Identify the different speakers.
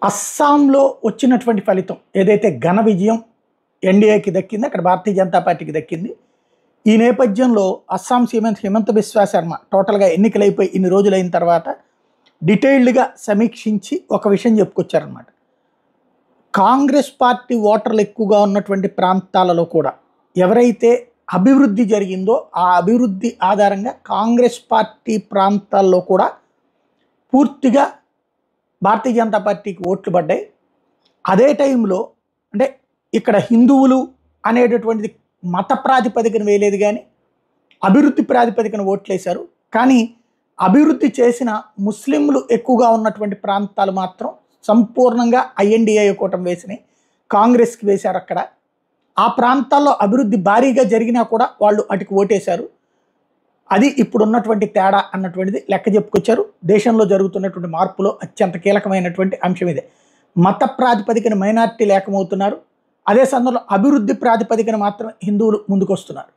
Speaker 1: అస్సాంలో వచ్చినటువంటి ఫలితం ఏదైతే ఘన విజయం ఎన్డీఏకి దక్కింది, అక్కడ భారతీయ జనతా పార్టీకి దక్కింది. ఈ నేపథ్యంలో అస్సాం సీఎం హిమంత బిశ్వా శర్మ టోటల్గా ఎన్నికలైపోయి ఇన్ని రోజులైన తర్వాత డీటెయిల్డ్గా సమీక్షించి ఒక విషయం చెప్పుకొచ్చారనమాట. కాంగ్రెస్ పార్టీ ఓటర్లు ఎక్కువగా ఉన్నటువంటి ప్రాంతాలలో కూడా ఎవరైతే అభివృద్ధి జరిగిందో ఆ అభివృద్ధి ఆధారంగా కాంగ్రెస్ పార్టీ ప్రాంతాల్లో కూడా పూర్తిగా భారతీయ జనతా పార్టీకి ఓట్లు పడ్డాయి. అదే టైంలో అంటే ఇక్కడ హిందువులు అనేటటువంటిది మత ప్రాతిపదికన వేయలేదు, కానీ అభివృద్ధి ప్రాతిపదికన ఓట్లేశారు. కానీ అభివృద్ధి చేసిన ముస్లింలు ఎక్కువగా ఉన్నటువంటి ప్రాంతాలు మాత్రం సంపూర్ణంగా ఐఎన్డీఏ కూటమి వేసినాయి, కాంగ్రెస్కి వేశారు. అక్కడ ఆ ప్రాంతాల్లో అభివృద్ధి భారీగా జరిగినా కూడా వాళ్ళు అటుకు ఓటేశారు. అది ఇప్పుడున్నటువంటి తేడా అన్నటువంటిది లెక్క చెప్పుకొచ్చారు. దేశంలో జరుగుతున్నటువంటి మార్పులో అత్యంత కీలకమైనటువంటి అంశం ఇదే. మత ప్రాతిపదికన మైనార్టీలు ఏకమవుతున్నారు, అదే సందర్భంలో అభివృద్ధి ప్రాతిపదికన మాత్రం హిందువులు ముందుకొస్తున్నారు.